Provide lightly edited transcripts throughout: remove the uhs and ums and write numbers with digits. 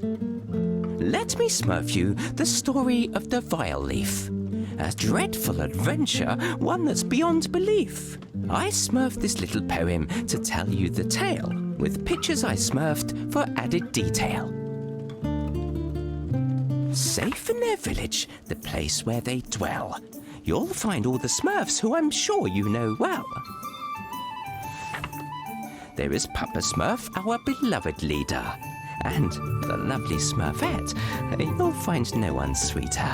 Let me smurf you the story of the Vileaf. A dreadful adventure, one that's beyond belief. I smurfed this little poem to tell you the tale, with pictures I smurfed for added detail. Safe in their village, the place where they dwell, you'll find all the Smurfs who I'm sure you know well. There is Papa Smurf, our beloved leader, and the lovely Smurfette. You'll find no one sweeter.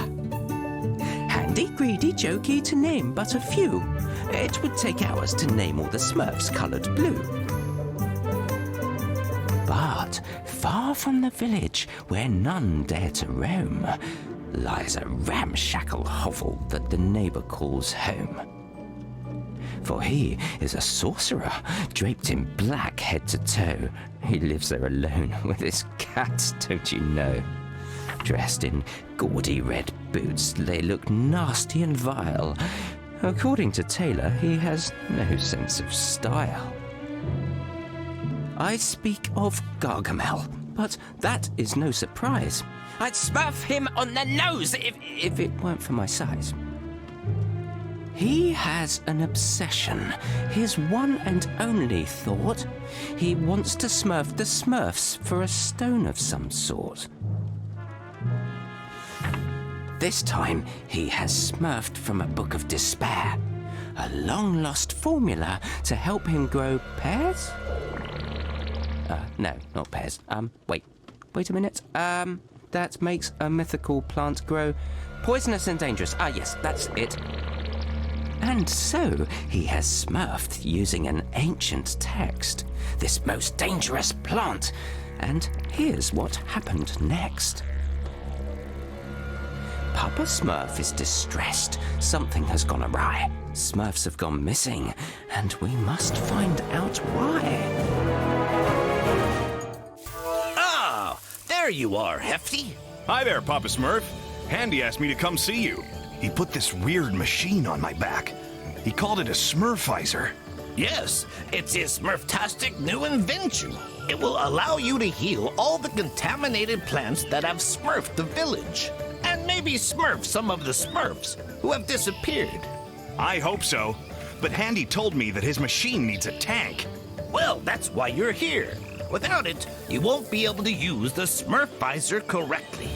Handy, greedy, jokey, to name but a few. It would take hours to name all the Smurfs coloured blue. But far from the village, where none dare to roam, lies a ramshackle hovel that the neighbour calls home. For he is a sorcerer, draped in black head to toe. He lives there alone with his cats, don't you know? Dressed in gaudy red boots, they look nasty and vile. According to Taylor, he has no sense of style. I speak of Gargamel, but that is no surprise. I'd smurf him on the nose if it weren't for my size. He has an obsession, his one and only thought. He wants to smurf the Smurfs for a stone of some sort. This time, he has smurfed from a book of despair, a long-lost formula to help him grow pears? No, not pears. Wait a minute. That makes a mythical plant grow poisonous and dangerous. Yes, that's it. And so he has smurfed using an ancient text, this most dangerous plant. And here's what happened next. Papa Smurf is distressed. Something has gone awry. Smurfs have gone missing, and we must find out why. Ah, there you are, Hefty. Hi there, Papa Smurf. Handy asked me to come see you. He put this weird machine on my back. He called it a Smurfizer. Yes, it's his Smurftastic new invention. It will allow you to heal all the contaminated plants that have smurfed the village. And maybe smurf some of the Smurfs who have disappeared. I hope so. But Handy told me that his machine needs a tank. Well, that's why you're here. Without it, you won't be able to use the Smurfizer correctly.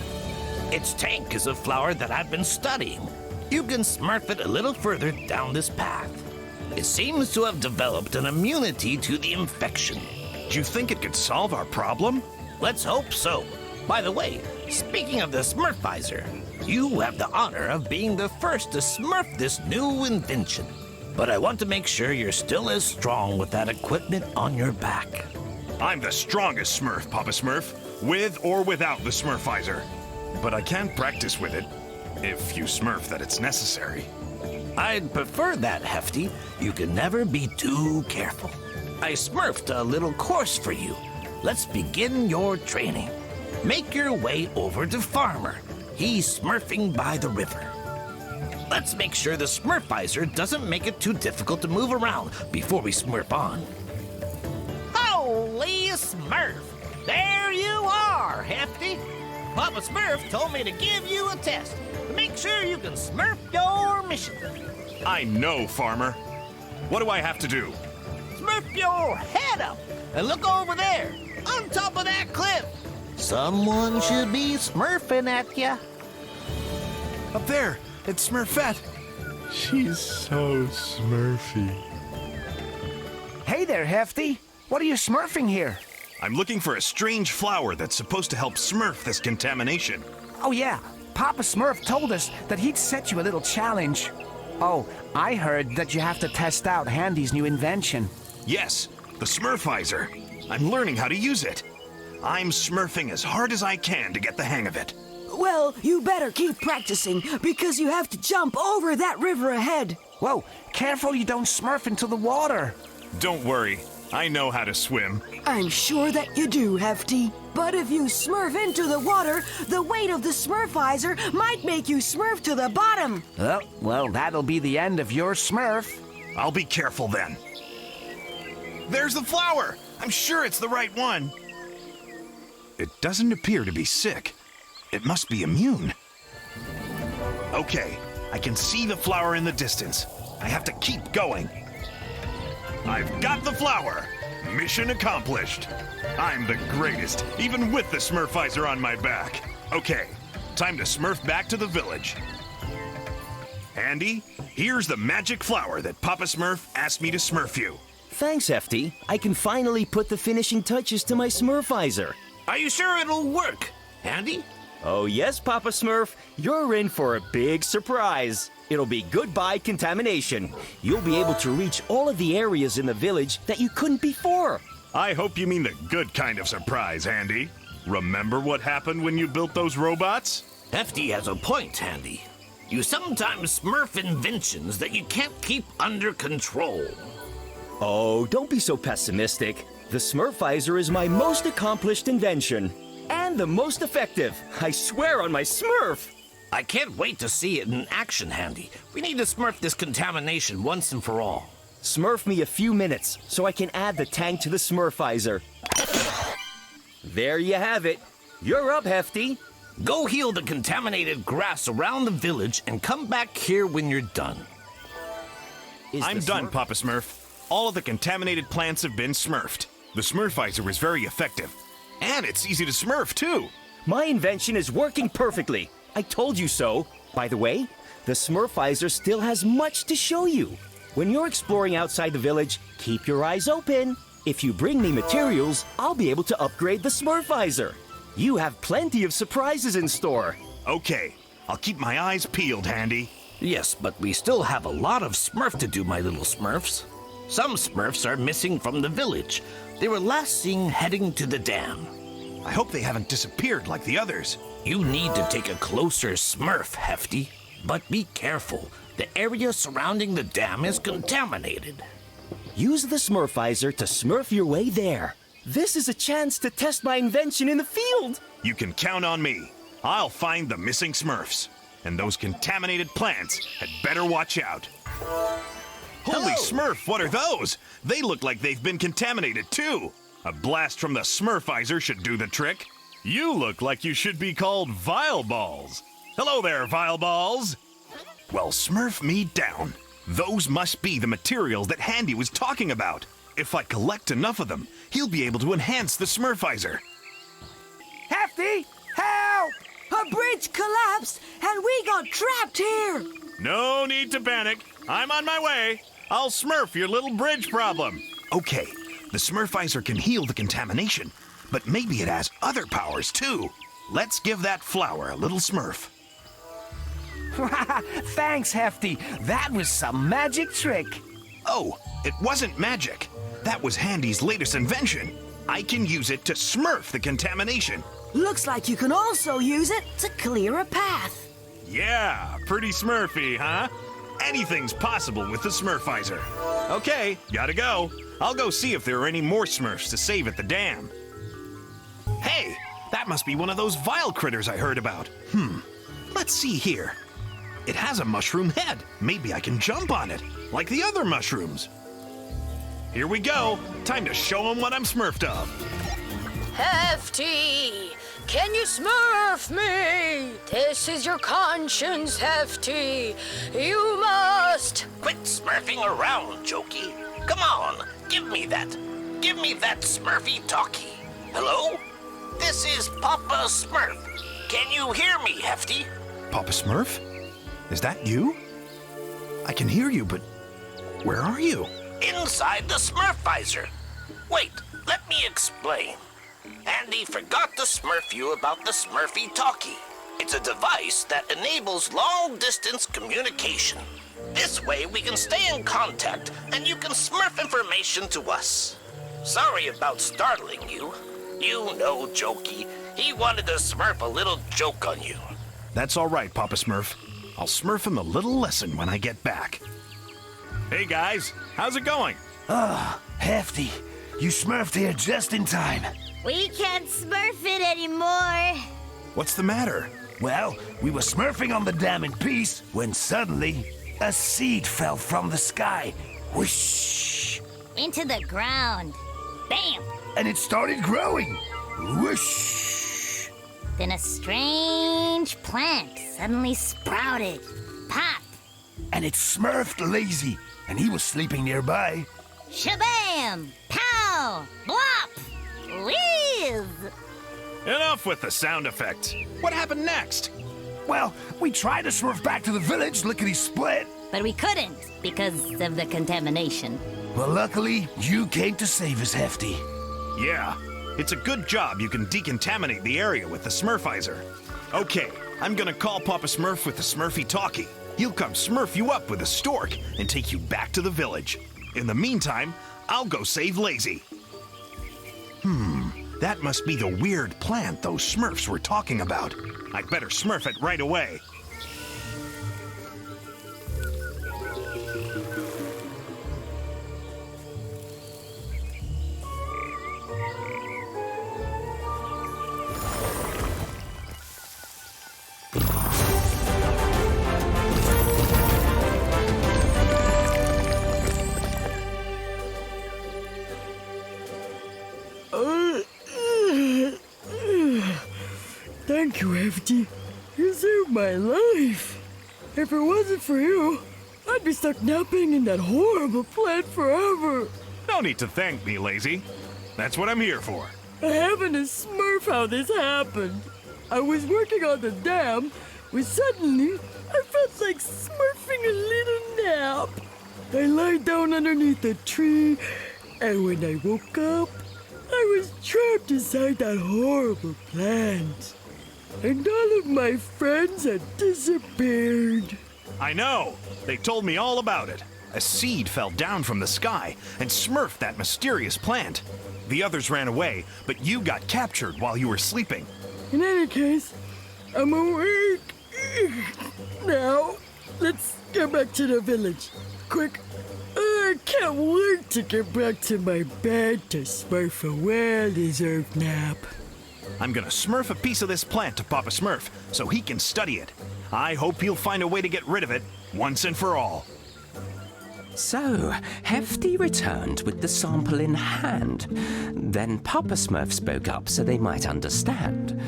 Its tank is a flower that I've been studying. You can smurf it a little further down this path. It seems to have developed an immunity to the infection. Do you think it could solve our problem? Let's hope so. By the way, speaking of the Smurfizer, you have the honor of being the first to smurf this new invention. But I want to make sure you're still as strong with that equipment on your back. I'm the strongest Smurf, Papa Smurf, with or without the Smurfizer. But I can't practice with it, if you smurf that it's necessary. I'd prefer that, Hefty. You can never be too careful. I smurfed a little course for you. Let's begin your training. Make your way over to Farmer. He's smurfing by the river. Let's make sure the Smurfizer doesn't make it too difficult to move around before we smurf on. Holy Smurf! There you are, Hefty! Papa Smurf told me to give you a test to make sure you can smurf your mission. I know, Farmer. What do I have to do? Smurf your head up and look over there, on top of that cliff. Someone should be smurfing at ya. Up there, it's Smurfette. She's so smurfy. Hey there, Hefty. What are you smurfing here? I'm looking for a strange flower that's supposed to help smurf this contamination. Oh, yeah. Papa Smurf told us that he'd set you a little challenge. Oh, I heard that you have to test out Handy's new invention. Yes, the Smurfizer. I'm learning how to use it. I'm smurfing as hard as I can to get the hang of it. Well, you better keep practicing, because you have to jump over that river ahead. Whoa, careful you don't smurf into the water. Don't worry, I know how to swim. I'm sure that you do, Hefty. But if you smurf into the water, the weight of the Smurfizer might make you smurf to the bottom. Oh, well, that'll be the end of your smurf. I'll be careful then. There's the flower! I'm sure it's the right one. it doesn't appear to be sick. It must be immune. Okay, I can see the flower in the distance. I have to keep going. I've got the flower! Mission accomplished. I'm the greatest, even with the Smurfizer on my back. Okay, time to Smurf back to the village. Andy, here's the magic flower that Papa Smurf asked me to Smurf you. Thanks, Hefty. I can finally put the finishing touches to my Smurfizer. Are you sure it'll work, Andy? Oh yes, Papa Smurf. You're in for a big surprise. It'll be goodbye contamination. You'll be able to reach all of the areas in the village that you couldn't before. I hope you mean the good kind of surprise, Andy. Remember what happened when you built those robots? Hefty has a point, Andy. You sometimes Smurf inventions that you can't keep under control. Oh, don't be so pessimistic. The Smurfizer is my most accomplished invention. And the most effective. I swear on my Smurf. I can't wait to see it in action, Andy. We need to Smurf this contamination once and for all. Smurf me a few minutes so I can add the tank to the Smurfizer. There you have it. You're up, Hefty. Go heal the contaminated grass around the village and come back here when you're done. I'm done, Papa Smurf. All of the contaminated plants have been Smurfed. The Smurfizer is very effective. And it's easy to Smurf, too. My invention is working perfectly. I told you so. By the way, the Smurfizer still has much to show you. When you're exploring outside the village, keep your eyes open. If you bring me materials, I'll be able to upgrade the Smurfizer. You have plenty of surprises in store. Okay, I'll keep my eyes peeled, Andy. Yes, but we still have a lot of Smurf to do, my little Smurfs. Some Smurfs are missing from the village. They were last seen heading to the dam. I hope they haven't disappeared like the others. You need to take a closer Smurf, Hefty. But be careful. The area surrounding the dam is contaminated. Use the Smurfizer to Smurf your way there. This is a chance to test my invention in the field. You can count on me. I'll find the missing Smurfs. And those contaminated plants had better watch out. Holy Smurf, what are those? They look like they've been contaminated too. A blast from the Smurfizer should do the trick. You look like you should be called Vile Balls. Hello there, Vile Balls. Well, Smurf me down. Those must be the materials that Handy was talking about. If I collect enough of them, he'll be able to enhance the Smurfizer. Hefty, help! A bridge collapsed and we got trapped here. No need to panic. I'm on my way. I'll Smurf your little bridge problem. Okay, the Smurfizer can heal the contamination, but maybe it has other powers too. Let's give that flower a little Smurf. Thanks, Hefty. That was some magic trick. Oh, it wasn't magic. That was Handy's latest invention. I can use it to Smurf the contamination. Looks like you can also use it to clear a path. Yeah, pretty Smurfy, huh? Anything's possible with the Smurfizer. Okay, gotta go. I'll go see if there are any more Smurfs to save at the dam. Hey, that must be one of those vile critters I heard about. Let's see here. It has a mushroom head. Maybe I can jump on it, like the other mushrooms. Here we go. Time to show them what I'm Smurfed of. Hefty, can you Smurf me? This is your conscience, Hefty. You must. Quit smurfing around, Jokey. Come on, give me that. Give me that Smurfy talkie. Hello? This is Papa Smurf. Can you hear me, Hefty? Papa Smurf? Is that you? I can hear you, but where are you? Inside the Smurfizer. Wait, let me explain. Andy forgot to Smurf you about the Smurfy talkie. It's a device that enables long-distance communication. This way we can stay in contact and you can Smurf information to us. Sorry about startling you. You know Jokey. He wanted to Smurf a little joke on you. That's all right, Papa Smurf. I'll Smurf him a little lesson when I get back. Hey guys, how's it going? Hefty, you Smurfed here just in time. We can't Smurf it anymore. What's the matter? Well, we were Smurfing on the dam in peace when suddenly a seed fell from the sky. Whoosh! Into the ground. Bam! And it started growing. Whoosh! Then a strange plant suddenly sprouted. Pop! And it smurfed Lazy, and he was sleeping nearby. Shabam! Pow! Blop! Whiz! Enough with the sound effects. What happened next? Well, we tried to smurf back to the village, lickety-split. But we couldn't because of the contamination. Well, luckily, you came to save us, Hefty. Yeah, it's a good job you can decontaminate the area with the Smurfizer. Okay, I'm gonna call Papa Smurf with the Smurfy talkie. He'll come smurf you up with a stork and take you back to the village. In the meantime, I'll go save Lazy. That must be the weird plant those Smurfs were talking about. I'd better smurf it right away. Thank you, Hefty. You saved my life. If it wasn't for you, I'd be stuck napping in that horrible plant forever. No need to thank me, Lazy. That's what I'm here for. I haven't a smurf how this happened. I was working on the dam when suddenly I felt like smurfing a little nap. I lied down underneath a tree, and when I woke up, I was trapped inside that horrible plant. And all of my friends had disappeared. I know. They told me all about it. A seed fell down from the sky and smurfed that mysterious plant. The others ran away, but you got captured while you were sleeping. In any case, I'm awake. Now, let's get back to the village. Quick. I can't wait to get back to my bed to smurf a well-deserved nap. I'm gonna smurf a piece of this plant to Papa Smurf so he can study it. I hope he'll find a way to get rid of it once and for all. So, Hefty returned with the sample in hand. Then Papa Smurf spoke up so they might understand.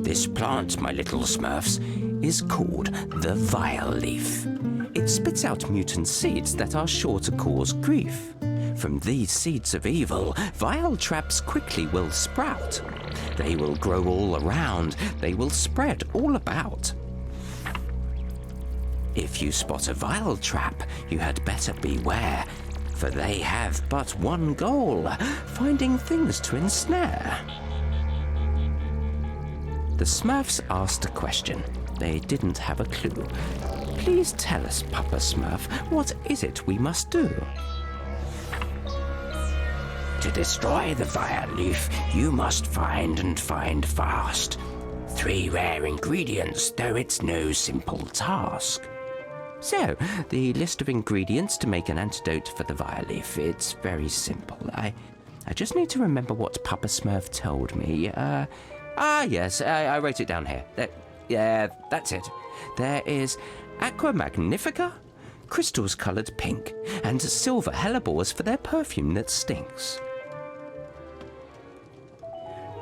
This plant, my little Smurfs, is called the Vileaf. It spits out mutant seeds that are sure to cause grief. From these seeds of evil, vile traps quickly will sprout. They will grow all around, they will spread all about. If you spot a vile trap, you had better beware, for they have but one goal, finding things to ensnare. The Smurfs asked a question. They didn't have a clue. Please tell us, Papa Smurf, what is it we must do? To destroy the Vileaf, you must find and find fast. 3 rare ingredients, though it's no simple task. So, the list of ingredients to make an antidote for the Vileaf, it's very simple. I just need to remember what Papa Smurf told me. Yes, I wrote it down here. Yeah, that's it. There is Aqua Magnifica, crystals coloured pink, and silver hellebores for their perfume that stinks.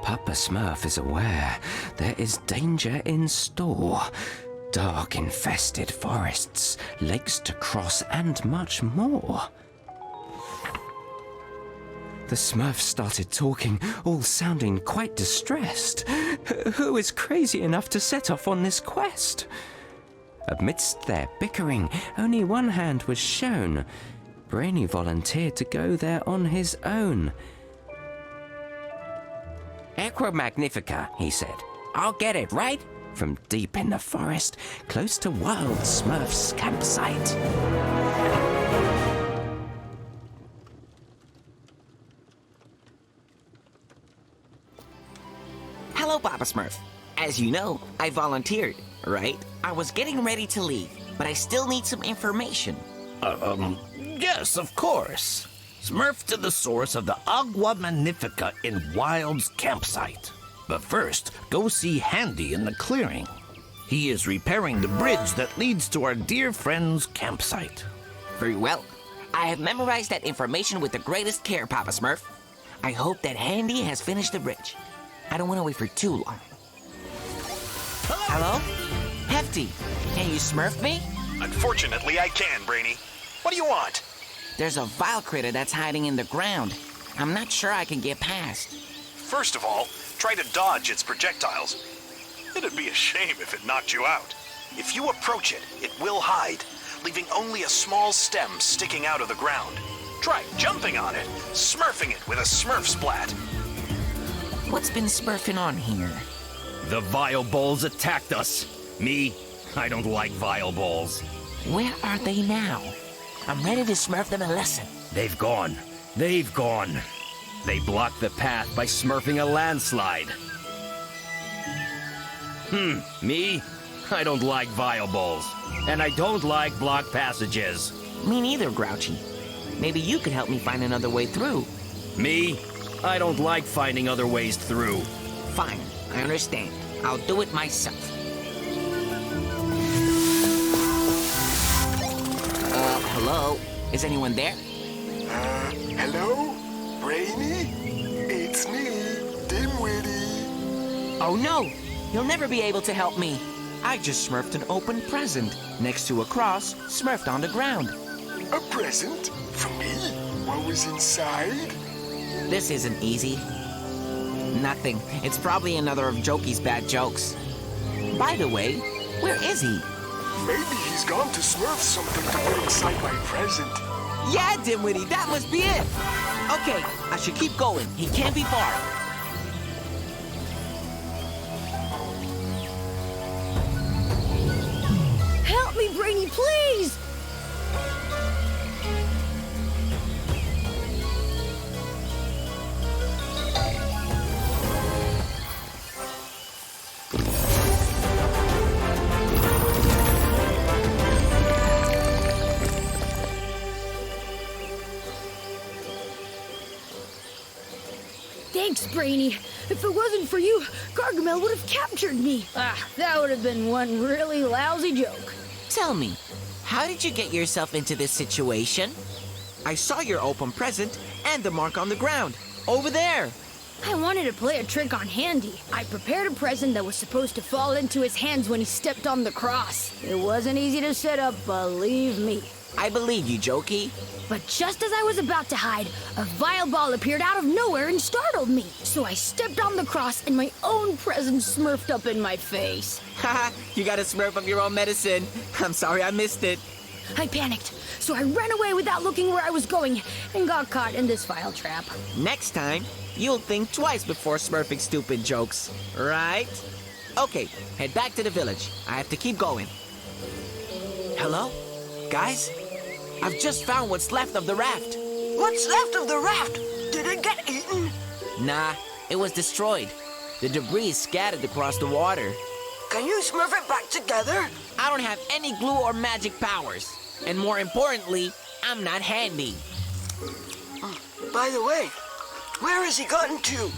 Papa Smurf is aware there is danger in store. Dark infested forests, lakes to cross, and much more. The Smurfs started talking, all sounding quite distressed. Who is crazy enough to set off on this quest? Amidst their bickering, only one hand was shown. Brainy volunteered to go there on his own. Aqua Magnifica, he said. I'll get it, right? From deep in the forest, close to Wild Smurf's campsite. Hello, Papa Smurf. As you know, I volunteered, right? I was getting ready to leave, but I still need some information. Yes, of course. Smurf to the source of the Agua Magnifica in Wild's campsite. But first, go see Handy in the clearing. He is repairing the bridge that leads to our dear friend's campsite. Very well. I have memorized that information with the greatest care, Papa Smurf. I hope that Handy has finished the bridge. I don't want to wait for too long. Hello? Hefty, can you Smurf me? Unfortunately, I can, Brainy. What do you want? There's a vile critter that's hiding in the ground. I'm not sure I can get past. First of all, try to dodge its projectiles. It'd be a shame if it knocked you out. If you approach it, it will hide, leaving only a small stem sticking out of the ground. Try jumping on it, smurfing it with a Smurf splat. What's been smurfing on here? The vile balls attacked us. Me, I don't like vile balls. Where are they now? I'm ready to smurf them a lesson. They've gone. They've gone. They blocked the path by smurfing a landslide. Me? I don't like vile balls. And I don't like blocked passages. Me neither, Grouchy. Maybe you could help me find another way through. Me? I don't like finding other ways through. Fine, I understand. I'll do it myself. Hello? Is anyone there? Hello? Brainy? It's me, Dimwitty. Oh no! You'll never be able to help me. I just smurfed an open present next to a cross smurfed on the ground. A present? For me? What was inside? This isn't easy. Nothing. It's probably another of Jokey's bad jokes. By the way, where is he? Maybe he's gone to smurf something to put inside my present. Yeah, Dimwitty, that must be it. Okay, I should keep going. He can't be far. Help me, Brainy, please! Thanks, Brainy. If it wasn't for you, Gargamel would have captured me. That would have been one really lousy joke. Tell me, how did you get yourself into this situation? I saw your open present and the mark on the ground. Over there. I wanted to play a trick on Handy. I prepared a present that was supposed to fall into his hands when he stepped on the cross. It wasn't easy to set up, believe me. I believe you, Jokey. But just as I was about to hide, a vile ball appeared out of nowhere and startled me. So I stepped on the cross and my own present smurfed up in my face. Haha, you got a smurf of your own medicine. I'm sorry I missed it. I panicked, so I ran away without looking where I was going and got caught in this vile trap. Next time, you'll think twice before smurfing stupid jokes, right? Okay, head back to the village. I have to keep going. Hello? Guys? I've just found what's left of the raft. What's left of the raft? Did it get eaten? Nah, it was destroyed. The debris is scattered across the water. Can you smurf it back together? I don't have any glue or magic powers. And more importantly, I'm not handy. By the way, where has he gotten to?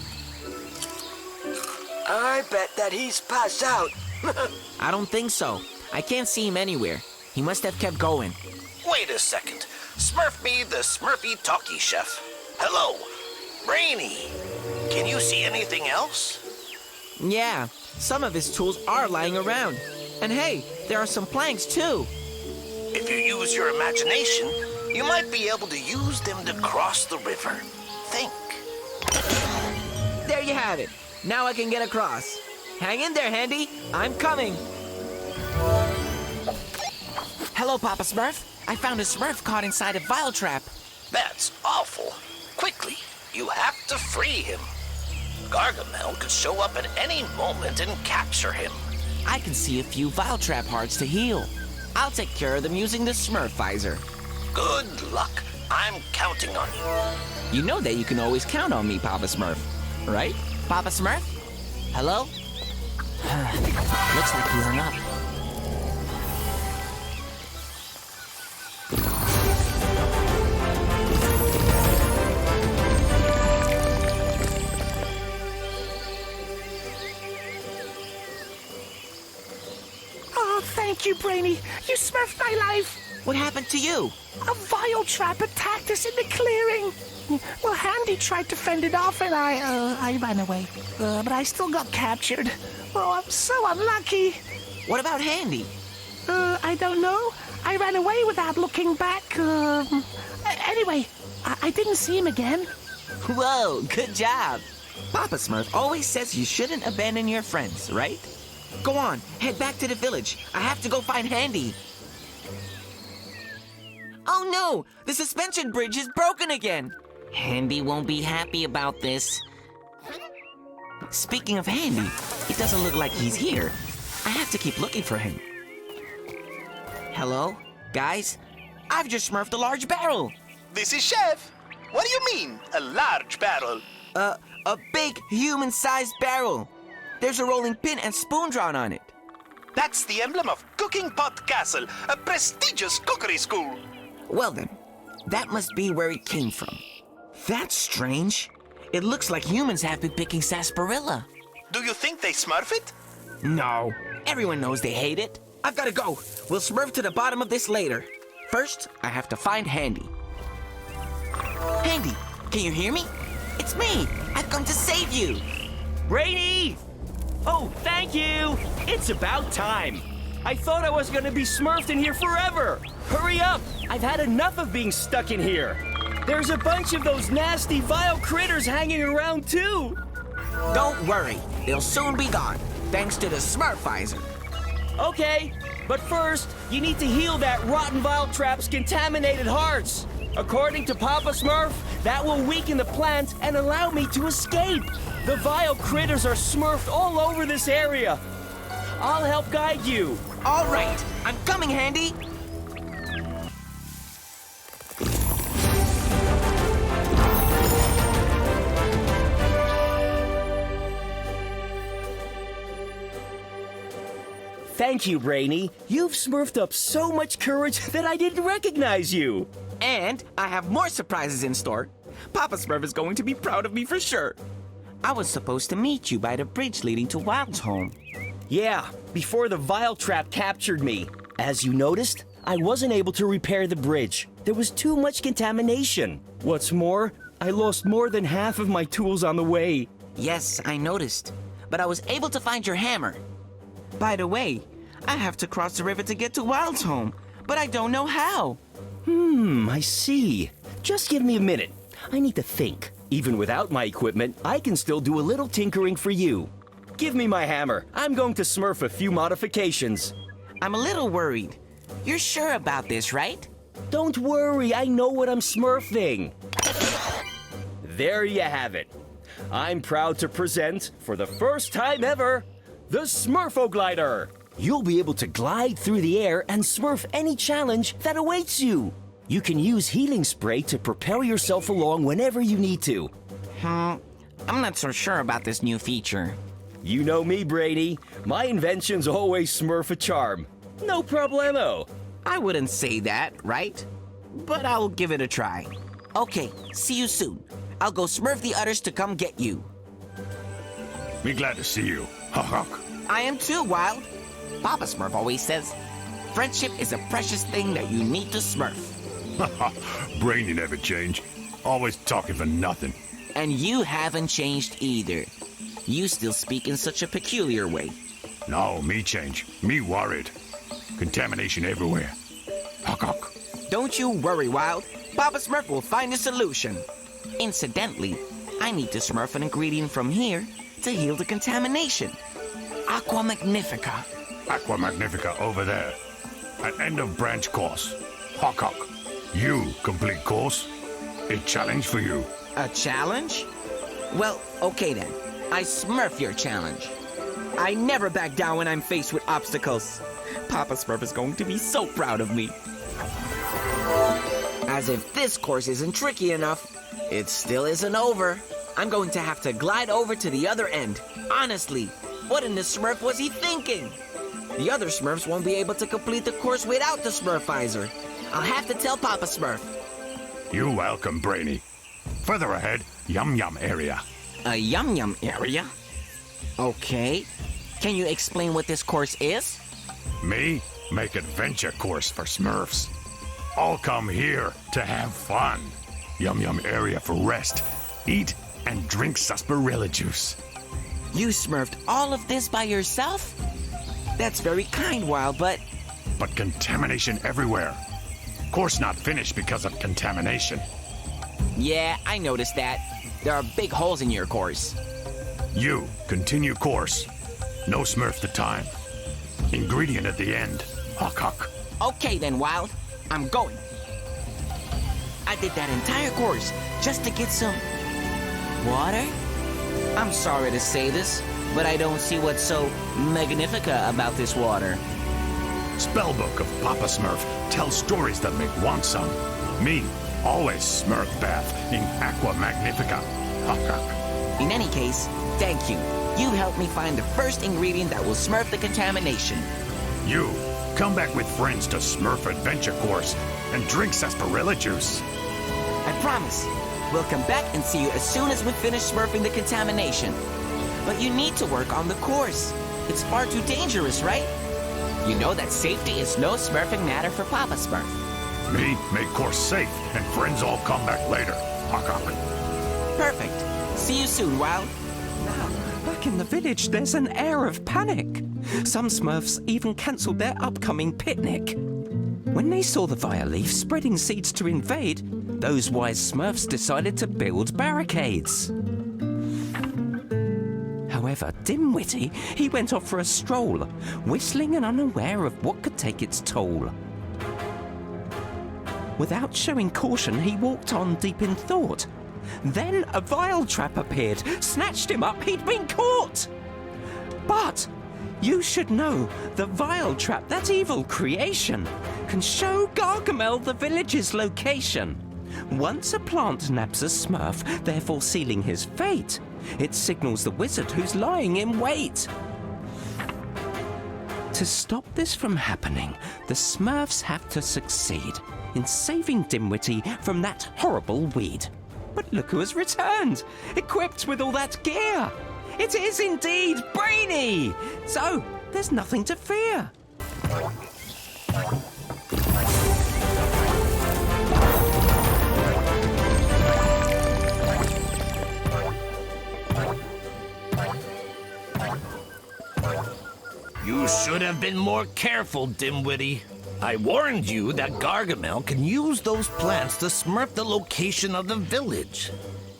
I bet that he's passed out. I don't think so. I can't see him anywhere. He must have kept going. Wait a second. Smurf me the Smurfy Talkie Chef. Hello, Brainy. Can you see anything else? Yeah, some of his tools are lying around. And hey, there are some planks too. If you use your imagination, you might be able to use them to cross the river. Think. There you have it. Now I can get across. Hang in there, Handy. I'm coming. Hello, Papa Smurf. I found a Smurf caught inside a vile trap. That's awful. Quickly, you have to free him. Gargamel could show up at any moment and capture him. I can see a few vile trap hearts to heal. I'll take care of them using the Smurfizer. Good luck. I'm counting on you. You know that you can always count on me, Papa Smurf. Right? Papa Smurf? Hello? Looks like he hung up. Oh, thank you, Brainy. You smurfed my life. What happened to you? A vile trap attacked us in the clearing. Well, Handy tried to fend it off and I ran away. But I still got captured. Oh, I'm so unlucky. What about Handy? I don't know. I ran away without looking back. Anyway, I didn't see him again. Whoa, good job. Papa Smurf always says you shouldn't abandon your friends, right? Go on, head back to the village. I have to go find Handy. Oh no, the suspension bridge is broken again. Handy won't be happy about this. Speaking of Handy, it doesn't look like he's here. I have to keep looking for him. Hello? Guys? I've just smurfed a large barrel. This is Chef. What do you mean, a large barrel? A big human-sized barrel. There's a rolling pin and spoon drawn on it. That's the emblem of Cooking Pot Castle, a prestigious cookery school. Well then, that must be where it came from. That's strange. It looks like humans have been picking sarsaparilla. Do you think they smurf it? No. Everyone knows they hate it. I've got to go. We'll smurf to the bottom of this later. First, I have to find Handy. Handy, can you hear me? It's me. I've come to save you. Brainy! Oh, thank you! It's about time. I thought I was gonna be smurfed in here forever. Hurry up! I've had enough of being stuck in here. There's a bunch of those nasty, vile critters hanging around too. Don't worry. They'll soon be gone, thanks to the Smurfizer. Okay, but first, you need to heal that rotten vile trap's contaminated hearts. According to Papa Smurf, that will weaken the plant and allow me to escape. The vile critters are smurfed all over this area. I'll help guide you. All right, I'm coming, Handy. Thank you, Brainy. You've smurfed up so much courage that I didn't recognize you. And I have more surprises in store. Papa Smurf is going to be proud of me for sure. I was supposed to meet you by the bridge leading to Wild's home. Yeah, before the vile trap captured me. As you noticed, I wasn't able to repair the bridge. There was too much contamination. What's more, I lost more than half of my tools on the way. Yes, I noticed. But I was able to find your hammer. By the way, I have to cross the river to get to Wild's home, but I don't know how. I see. Just give me a minute. I need to think. Even without my equipment, I can still do a little tinkering for you. Give me my hammer. I'm going to smurf a few modifications. I'm a little worried. You're sure about this, right? Don't worry, I know what I'm smurfing. There you have it. I'm proud to present, for the first time ever, the Smurfo Glider. You'll be able to glide through the air and smurf any challenge that awaits you. You can use healing spray to propel yourself along whenever you need to. I'm not so sure about this new feature. You know me, Brady. My inventions always smurf a charm. No problemo. I wouldn't say that, right? But I'll give it a try. Okay, see you soon. I'll go smurf the others to come get you. Me glad to see you. Hawk. I am too, Wild. Papa Smurf always says, friendship is a precious thing that you need to smurf. Brainy never change. Always talking for nothing. And you haven't changed either. You still speak in such a peculiar way. No, me change. Me worried. Contamination everywhere. Hawk. Don't you worry, Wild. Papa Smurf will find a solution. Incidentally, I need to smurf an ingredient from here to heal the contamination. Aqua Magnifica. Aqua Magnifica over there. At end of branch course. Hawk. You complete course. A challenge for you. A challenge? Well, okay then. I smurf your challenge. I never back down when I'm faced with obstacles. Papa Smurf is going to be so proud of me. As if this course isn't tricky enough, it still isn't over. I'm going to have to glide over to the other end. Honestly, what in the Smurf was he thinking? The other Smurfs won't be able to complete the course without the Smurfizer. I'll have to tell Papa Smurf. You're welcome, Brainy. Further ahead, Yum Yum area. A Yum Yum area? Okay. Can you explain what this course is? Me make adventure course for Smurfs. All come here to have fun. Yum yum area for rest. Eat and drink sarsaparilla juice. You smurfed all of this by yourself? That's very kind, Wild, but contamination everywhere. Course not finished because of contamination. yeah, I noticed that. There are big holes in your course. You continue course. No Smurf the time. Ingredient at the end. Hawk hawk. Okay then, Wild. I'm going. I did that entire course just to get some water? I'm sorry to say this, but I don't see what's so magnifica about this water. Spellbook of Papa Smurf tells stories that make want some. Me, always Smurf bath in Aqua Magnifica. Hawk hawk. In any case, thank you. You helped me find the first ingredient that will smurf the contamination. You, come back with friends to Smurf Adventure Course and drink sarsaparilla juice. I promise. We'll come back and see you as soon as we finish smurfing the contamination. But you need to work on the course. It's far too dangerous, right? You know that safety is no smurfing matter for Papa Smurf. Me, make course safe, and friends all come back later. Hawk hawk. Perfect. See you soon, Wild. Back in the village, there's an air of panic. Some Smurfs even cancelled their upcoming picnic. When they saw the Vileaf spreading seeds to invade, those wise Smurfs decided to build barricades. However, Dimwitty, he went off for a stroll, whistling and unaware of what could take its toll. Without showing caution, he walked on deep in thought. Then a vile trap appeared, snatched him up, he'd been caught! But you should know, the vile trap, that evil creation, can show Gargamel the village's location. Once a plant nabs a Smurf, therefore sealing his fate, it signals the wizard who's lying in wait. To stop this from happening, the Smurfs have to succeed in saving Dimwitty from that horrible weed. But look who has returned, equipped with all that gear. It is indeed Brainy! So, there's nothing to fear. You should have been more careful, Dimwitty. I warned you that Gargamel can use those plants to smurf the location of the village.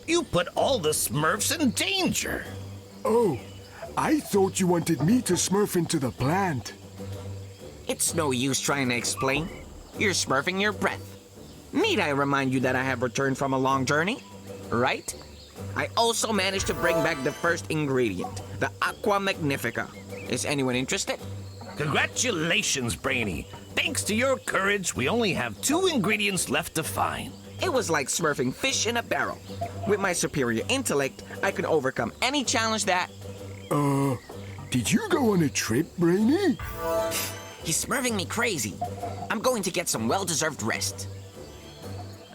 You put all the Smurfs in danger. Oh, I thought you wanted me to smurf into the plant. It's no use trying to explain. You're smurfing your breath. Need I remind you that I have returned from a long journey? Right? I also managed to bring back the first ingredient, the Aqua Magnifica. Is anyone interested? Congratulations, Brainy. Thanks to your courage, we only have 2 ingredients left to find. It was like smurfing fish in a barrel. With my superior intellect, I can overcome any challenge that... Did you go on a trip, Brainy? He's smurfing me crazy. I'm going to get some well-deserved rest.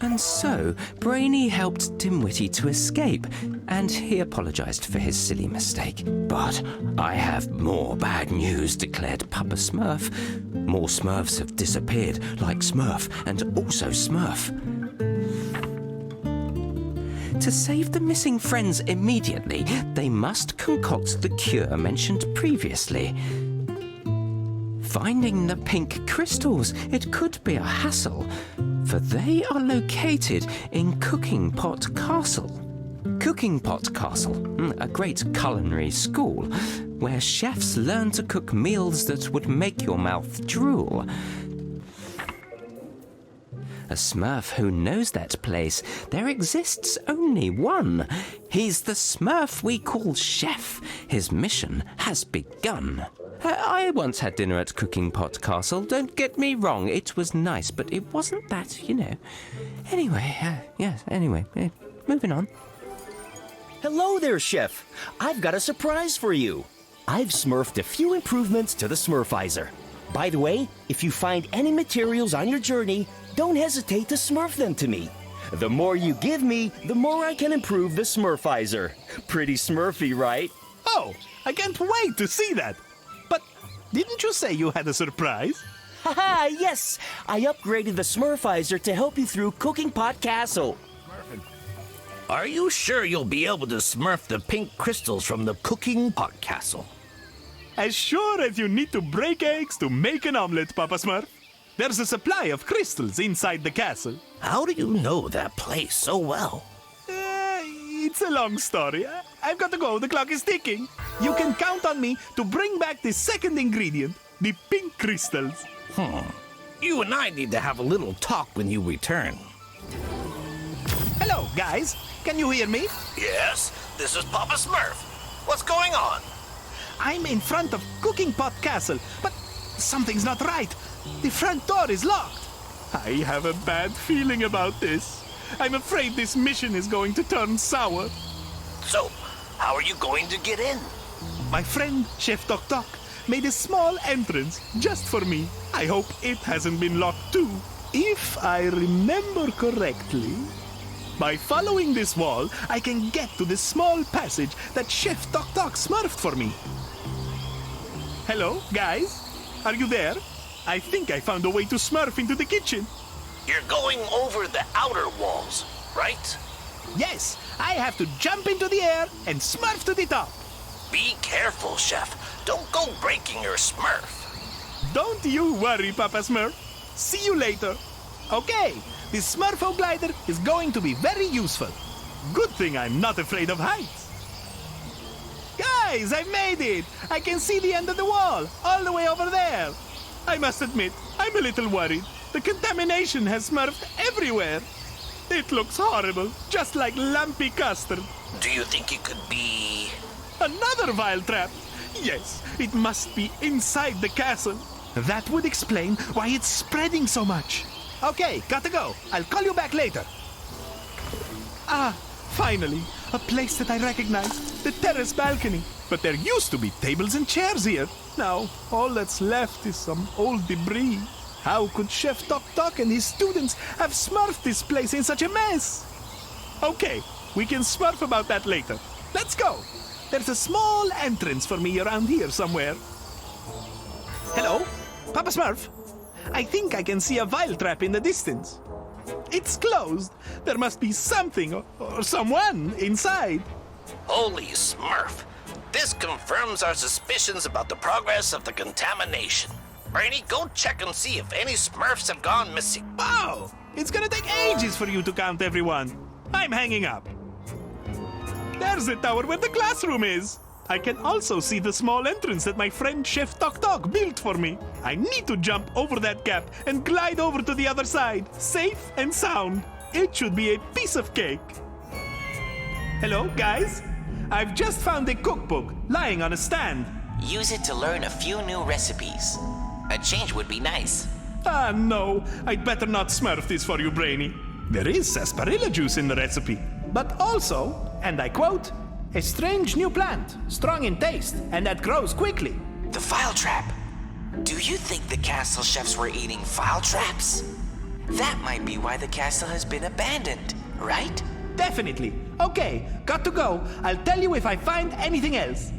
And so, Brainy helped Dimwitty to escape, and he apologized for his silly mistake. But I have more bad news, declared Papa Smurf. More Smurfs have disappeared, like Smurf and also Smurf. To save the missing friends immediately, they must concoct the cure mentioned previously. Finding the pink crystals, it could be a hassle, for they are located in Cooking Pot Castle. Cooking Pot Castle, a great culinary school, where chefs learn to cook meals that would make your mouth drool. A Smurf who knows that place, there exists only one. He's the Smurf we call Chef. His mission has begun. I once had dinner at Cooking Pot Castle. Don't get me wrong, it was nice, but it wasn't that, you know. Anyway, moving on. Hello there, Chef. I've got a surprise for you. I've smurfed a few improvements to the Smurfizer. By the way, if you find any materials on your journey, don't hesitate to smurf them to me. The more you give me, the more I can improve the Smurfizer. Pretty smurfy, right? Oh, I can't wait to see that. But didn't you say you had a surprise? Haha, yes! I upgraded the Smurfizer to help you through Cooking Pot Castle. Are you sure you'll be able to smurf the pink crystals from the cooking pot castle? As sure as you need to break eggs to make an omelet, Papa Smurf. There's a supply of crystals inside the castle. How do you know that place so well? It's a long story. I've got to go. The clock is ticking. You can count on me to bring back the second ingredient, the pink crystals. You and I need to have a little talk when you return. Hello, guys. Can you hear me? Yes, this is Papa Smurf. What's going on? I'm in front of Cooking Pot Castle, but something's not right. The front door is locked. I have a bad feeling about this. I'm afraid this mission is going to turn sour. So, how are you going to get in? My friend, Chef Tok Tok, made a small entrance just for me. I hope it hasn't been locked too. If I remember correctly, by following this wall, I can get to the small passage that Chef Tok Tok smurfed for me. Hello, guys? Are you there? I think I found a way to smurf into the kitchen. You're going over the outer walls, right? Yes, I have to jump into the air and smurf to the top. Be careful, Chef. Don't go breaking your smurf. Don't you worry, Papa Smurf. See you later. Okay, this Smurfo glider is going to be very useful. Good thing I'm not afraid of heights. Guys, I've made it! I can see the end of the wall, all the way over there. I must admit, I'm a little worried. The contamination has smurfed everywhere. It looks horrible, just like lumpy custard. Do you think it could be... Another vile trap? Yes, it must be inside the castle. That would explain why it's spreading so much. Okay, gotta go. I'll call you back later. Ah, finally, a place that I recognize. The terrace balcony. But there used to be tables and chairs here. Now, all that's left is some old debris. How could Chef Tok Tok and his students have smurfed this place in such a mess? Okay, we can smurf about that later. Let's go. There's a small entrance for me around here somewhere. Hello? Papa Smurf? I think I can see a vile trap in the distance. It's closed. There must be something or someone inside. Holy Smurf. This confirms our suspicions about the progress of the contamination. Brainy, go check and see if any Smurfs have gone missing. Wow! It's gonna take ages for you to count everyone. I'm hanging up. There's the tower where the classroom is. I can also see the small entrance that my friend Chef Tok Tok built for me. I need to jump over that gap and glide over to the other side, safe and sound. It should be a piece of cake. Hello, guys? I've just found a cookbook lying on a stand. Use it to learn a few new recipes. A change would be nice. Ah, no. I'd better not smurf this for you, Brainy. There is sarsaparilla juice in the recipe, but also, and I quote, a strange new plant, strong in taste, and that grows quickly. The file trap. Do you think the castle chefs were eating file traps? That might be why the castle has been abandoned, right? Definitely. Okay, got to go. I'll tell you if I find anything else.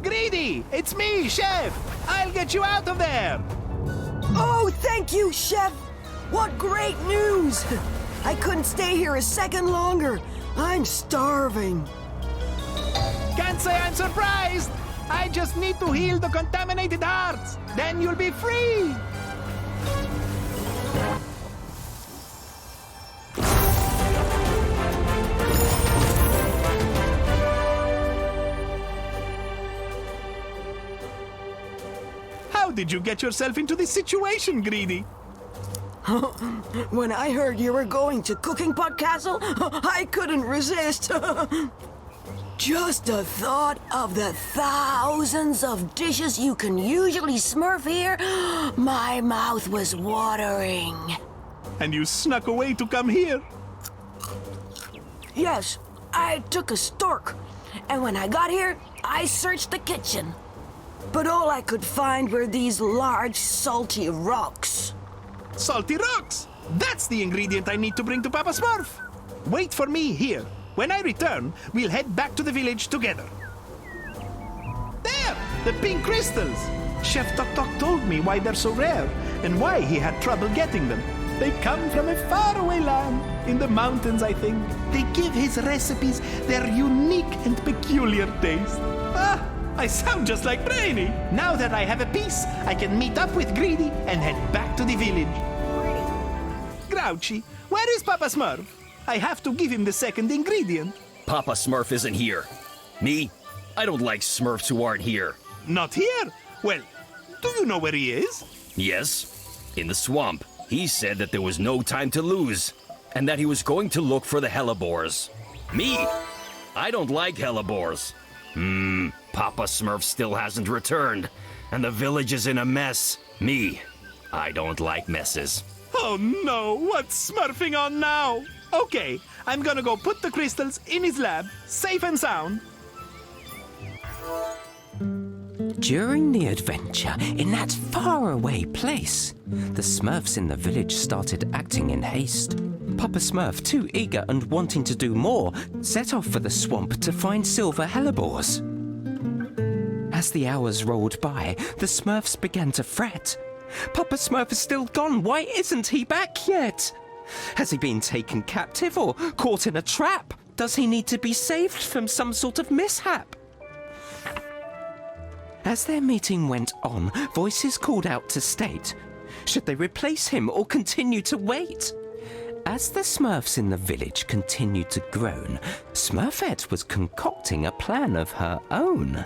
Greedy, it's me, Chef. I'll get you out of there. Oh, thank you, Chef. What great news. I couldn't stay here a second longer. I'm starving. Can't say I'm surprised. I just need to heal the contaminated hearts. Then you'll be free. How did you get yourself into this situation, Greedy? When I heard you were going to Cooking Pot Castle, I couldn't resist. Just the thought of the thousands of dishes you can usually smurf here, my mouth was watering. And you snuck away to come here? Yes, I took a stork. And when I got here, I searched the kitchen. But all I could find were these large, salty rocks. Salty rocks! That's the ingredient I need to bring to Papa Smurf. Wait for me here. When I return, we'll head back to the village together. There! The pink crystals! Chef Tok Tok told me why they're so rare and why he had trouble getting them. They come from a faraway land. In the mountains, I think. They give his recipes their unique and peculiar taste. Ah, I sound just like Brainy. Now that I have a piece, I can meet up with Greedy and head back to the village. Grouchy, where is Papa Smurf? I have to give him the second ingredient. Papa Smurf isn't here. Me? I don't like Smurfs who aren't here. Not here? Well, do you know where he is? Yes, in the swamp. He said that there was no time to lose, and that he was going to look for the hellebores. Me? I don't like hellebores. Papa Smurf still hasn't returned, and the village is in a mess. Me? I don't like messes. Oh no, what's Smurfing on now? Okay, I'm gonna go put the crystals in his lab, safe and sound. During the adventure in that faraway place, the Smurfs in the village started acting in haste. Papa Smurf, too eager and wanting to do more, set off for the swamp to find silver hellebores. As the hours rolled by, the Smurfs began to fret. Papa Smurf is still gone. Why isn't he back yet? Has he been taken captive or caught in a trap? Does he need to be saved from some sort of mishap? As their meeting went on, voices called out to state, should they replace him or continue to wait? As the Smurfs in the village continued to groan, Smurfette was concocting a plan of her own.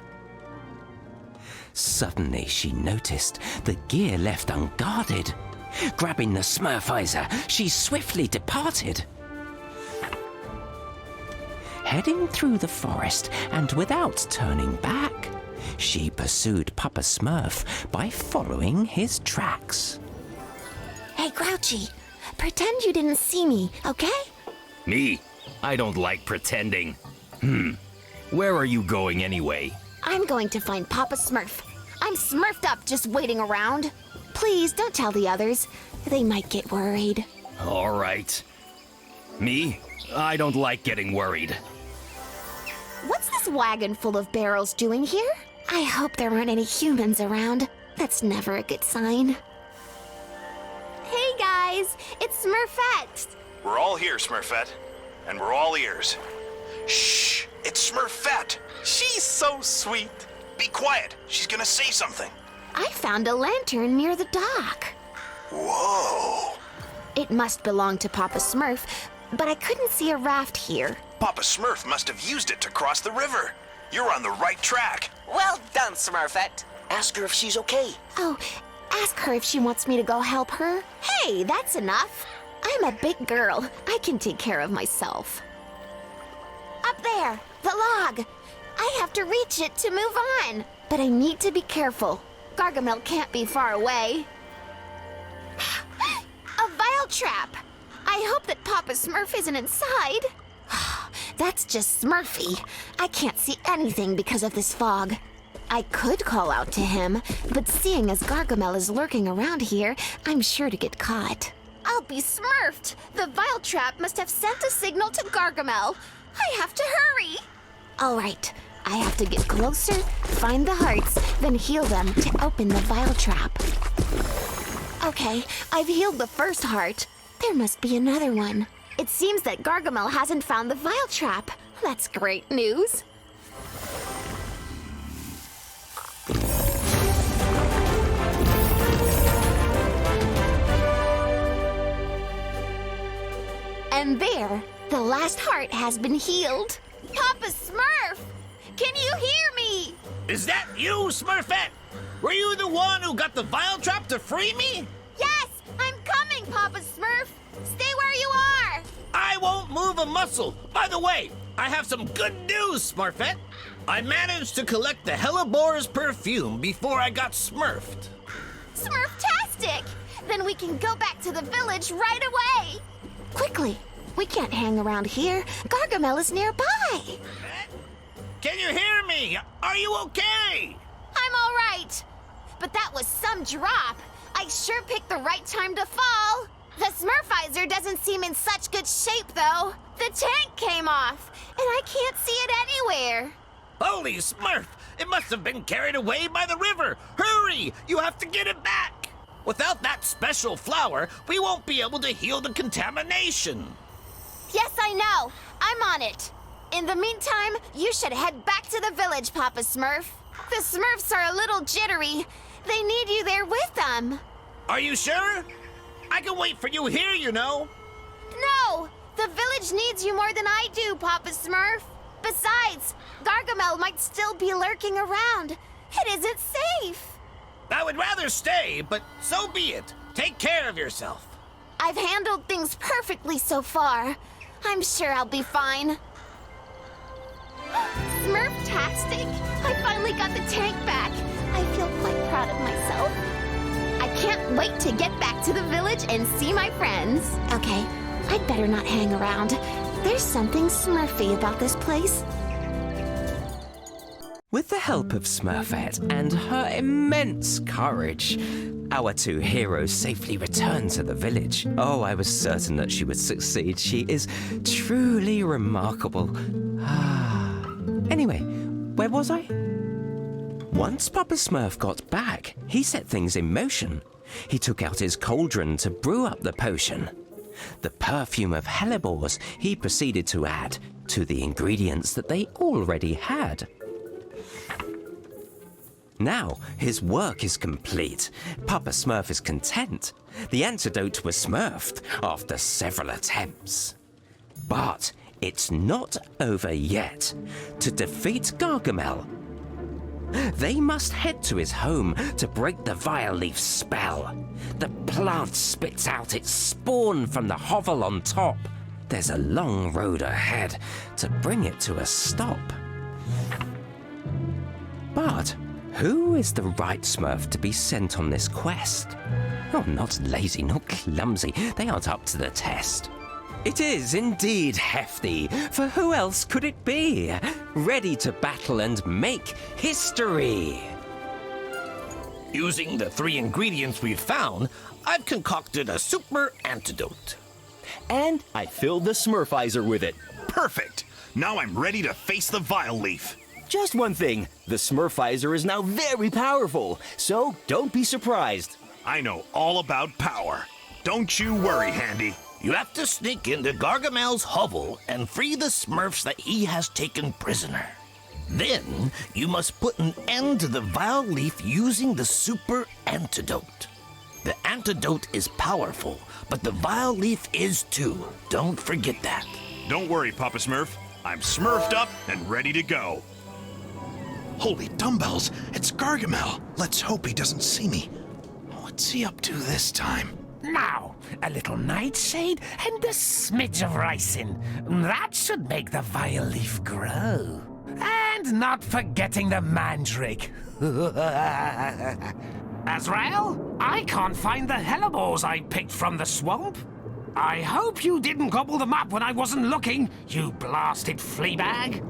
Suddenly she noticed the gear left unguarded. Grabbing the Smurfizer, she swiftly departed. Heading through the forest and without turning back, she pursued Papa Smurf by following his tracks. Hey, Grouchy, pretend you didn't see me, okay? Me? I don't like pretending. Where are you going anyway? I'm going to find Papa Smurf. I'm smurfed up just waiting around. Please don't tell the others. They might get worried. All right. Me? I don't like getting worried. What's this wagon full of barrels doing here? I hope there aren't any humans around. That's never a good sign. Hey guys, it's Smurfette. We're all here, Smurfette. And we're all ears. Shh! It's Smurfette. She's so sweet. Be quiet. She's gonna say something. I found a lantern near the dock. Whoa! It must belong to Papa Smurf, but I couldn't see a raft here. Papa Smurf must have used it to cross the river. You're on the right track. Well done, Smurfette. Ask her if she's okay. Oh, ask her if she wants me to go help her. Hey, that's enough. I'm a big girl. I can take care of myself. Up there, the log. I have to reach it to move on. But I need to be careful. Gargamel can't be far away. A vile trap. I hope that Papa Smurf isn't inside. That's just Smurfy. I can't see anything because of this fog. I could call out to him, but seeing as Gargamel is lurking around here, I'm sure to get caught. I'll be smurfed! The vile trap must have sent a signal to Gargamel. I have to hurry! All right, I have to get closer, find the hearts, then heal them to open the vile trap. Okay, I've healed the first heart. There must be another one. It seems that Gargamel hasn't found the vile trap. That's great news. And there, the last heart has been healed. Papa Smurf! Can you hear me? Is that you, Smurfette? Were you the one who got the vile trap to free me? Yes, I'm coming, Papa Smurf. Stay where you are. I won't move a muscle. By the way, I have some good news, Smurfette. I managed to collect the Hellebore's perfume before I got smurfed. Smurftastic! Then we can go back to the village right away. Quickly, we can't hang around here. Gargamel is nearby. Can you hear me? Are you okay? I'm all right. But that was some drop. I sure picked the right time to fall. The Smurfizer doesn't seem in such good shape, though. The tank came off, and I can't see it anywhere. Holy Smurf! It must have been carried away by the river. Hurry! You have to get it back. Without that special flower, we won't be able to heal the contamination. Yes, I know. I'm on it. In the meantime, you should head back to the village, Papa Smurf. The Smurfs are a little jittery. They need you there with them. Are you sure? I can wait for you here, you know. No! The village needs you more than I do, Papa Smurf. Besides, Gargamel might still be lurking around. It isn't safe. I would rather stay, but so be it. Take care of yourself. I've handled things perfectly so far. I'm sure I'll be fine. Smurf-tastic! I finally got the tank back. I feel quite proud of myself. I can't wait to get back to the village and see my friends. Okay, I'd better not hang around. There's something Smurfy about this place. With the help of Smurfette and her immense courage, our two heroes safely returned to the village. Oh, I was certain that she would succeed. She is truly remarkable. Anyway, where was I? Once Papa Smurf got back, he set things in motion. He took out his cauldron to brew up the potion. The perfume of hellebores he proceeded to add to the ingredients that they already had. Now, his work is complete. Papa Smurf is content. The antidote was smurfed after several attempts. But it's not over yet. To defeat Gargamel, they must head to his home to break the Vileaf spell. The plant spits out its spawn from the hovel on top. There's a long road ahead to bring it to a stop. But who is the right Smurf to be sent on this quest? Oh, not lazy, not clumsy. They aren't up to the test. It is indeed Hefty, for who else could it be? Ready to battle and make history. Using the 3 ingredients we've found, I've concocted a super antidote. And I filled the Smurfizer with it. Perfect! Now I'm ready to face the Vileaf. Just one thing, the Smurfizer is now very powerful, so don't be surprised. I know all about power. Don't you worry, Handy. You have to sneak into Gargamel's hovel and free the Smurfs that he has taken prisoner. Then, you must put an end to the Vileaf using the super antidote. The antidote is powerful, but the Vileaf is too. Don't forget that. Don't worry, Papa Smurf. I'm smurfed up and ready to go. Holy dumbbells, it's Gargamel. Let's hope he doesn't see me. What's he up to this time? Now, a little nightshade and a smidge of ricin. That should make the Vileaf grow. And not forgetting the mandrake. Azrael, I can't find the hellebores I picked from the swamp. I hope you didn't gobble them up when I wasn't looking, you blasted flea bag.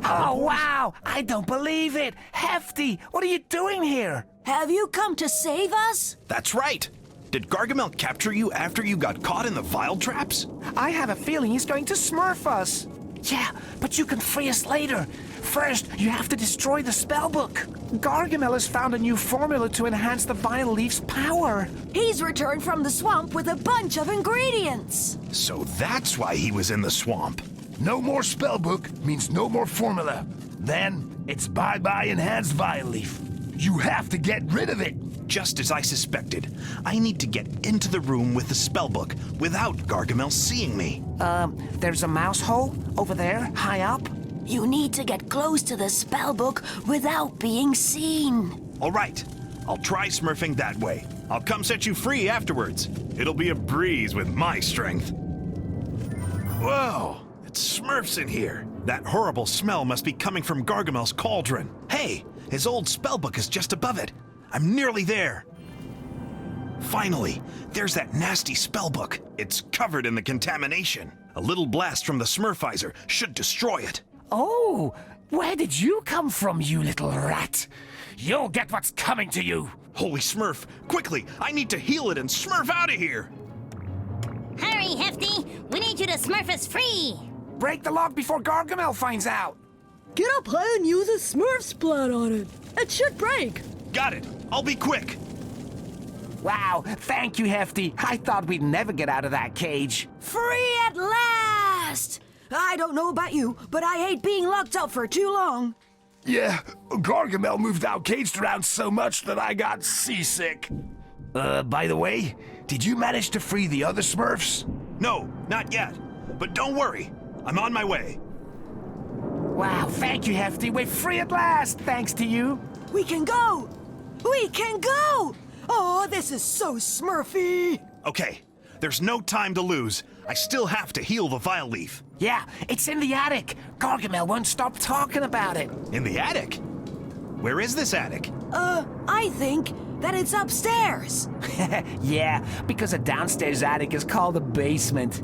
Oh, wow! I don't believe it! Hefty, what are you doing here? Have you come to save us? That's right. Did Gargamel capture you after you got caught in the Vile traps? I have a feeling he's going to smurf us. Yeah, but you can free us later. First, you have to destroy the spellbook. Gargamel has found a new formula to enhance the Vileaf's power. He's returned from the swamp with a bunch of ingredients. So that's why he was in the swamp. No more spellbook means no more formula. Then it's bye-bye enhanced Vileaf. You have to get rid of it. Just as I suspected. I need to get into the room with the spellbook without Gargamel seeing me. There's a mouse hole over there, high up. You need to get close to the spellbook without being seen. All right. I'll try smurfing that way. I'll come set you free afterwards. It'll be a breeze with my strength. Whoa! It's Smurfs in here. That horrible smell must be coming from Gargamel's cauldron. Hey, his old spellbook is just above it. I'm nearly there. Finally, there's that nasty spellbook. It's covered in the contamination. A little blast from the Smurfizer should destroy it. Oh, where did you come from, you little rat? You'll get what's coming to you. Holy Smurf, quickly, I need to heal it and smurf out of here. Hurry, Hefty! We need you to smurf us free! Break the lock before Gargamel finds out. Get up high and use a Smurf splat on it. It should break. Got it. I'll be quick. Wow, thank you, Hefty. I thought we'd never get out of that cage. Free at last! I don't know about you, but I hate being locked up for too long. Yeah, Gargamel moved out caged around so much that I got seasick. By the way, did you manage to free the other Smurfs? No, not yet. But don't worry, I'm on my way. Wow, thank you, Hefty. We're free at last, thanks to you. We can go! We can go! Oh, this is so Smurfy! Okay, there's no time to lose. I still have to heal the Vileaf. Yeah, it's in the attic. Gargamel won't stop talking about it. In the attic? Where is this attic? I think that it's upstairs. Yeah, because a downstairs attic is called a basement.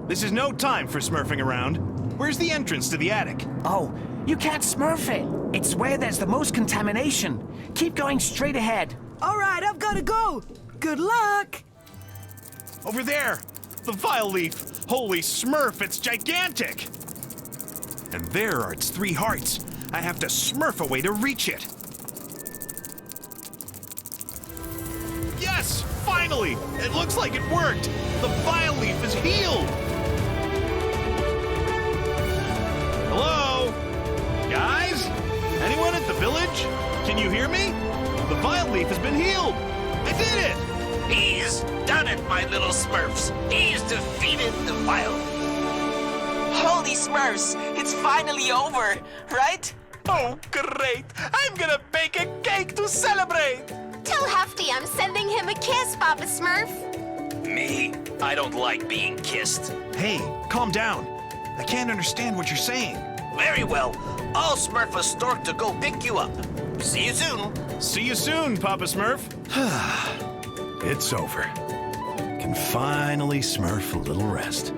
This is no time for smurfing around. Where's the entrance to the attic? Oh, you can't smurf it. It's where there's the most contamination. Keep going straight ahead. All right, I've got to go. Good luck. Over there! The Vileaf! Holy Smurf, it's gigantic! And there are its 3 hearts. I have to smurf a way to reach it. Yes! Finally! It looks like it worked! The Vileaf is healed! Hello? Guys? Anyone at the village? Can you hear me? The Vileaf has been healed! I did it! He's done it, my little Smurfs. He's defeated the Vileaf. Holy Smurfs, it's finally over, right? Oh, great. I'm gonna bake a cake to celebrate. Tell Hefty I'm sending him a kiss, Papa Smurf. Me? I don't like being kissed. Hey, calm down. I can't understand what you're saying. Very well. I'll smurf a stork to go pick you up. See you soon. See you soon, Papa Smurf. It's over. Can finally smurf a little rest.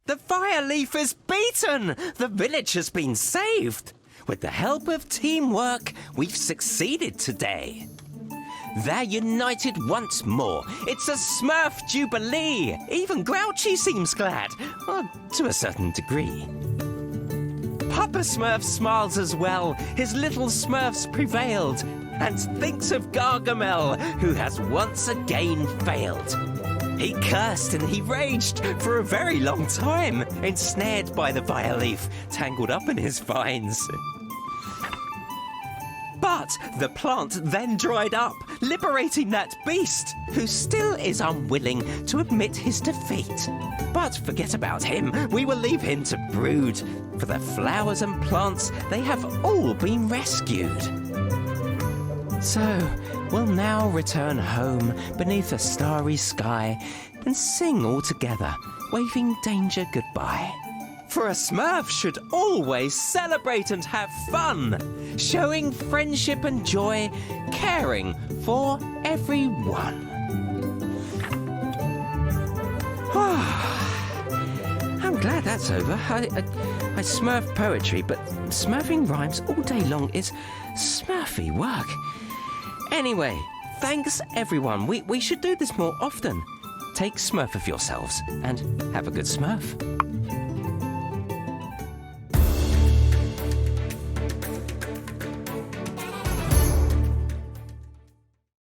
The Vileaf is beaten! The village has been saved! With the help of teamwork, we've succeeded today. They're united once more. It's a Smurf Jubilee! Even Grouchy seems glad, well, to a certain degree. Papa Smurf smiles as well. His little Smurfs prevailed, and thinks of Gargamel, who has once again failed. He cursed and he raged for a very long time, ensnared by the Vileaf, tangled up in his vines. But the plant then dried up, liberating that beast, who still is unwilling to admit his defeat. But forget about him, we will leave him to brood. For the flowers and plants, they have all been rescued. So, we'll now return home beneath a starry sky and sing all together, waving danger goodbye. For a Smurf should always celebrate and have fun, showing friendship and joy, caring for everyone. I'm glad that's over. I smurf poetry, but smurfing rhymes all day long is smurfy work. Anyway, thanks everyone. We should do this more often. Take smurf of yourselves and have a good smurf.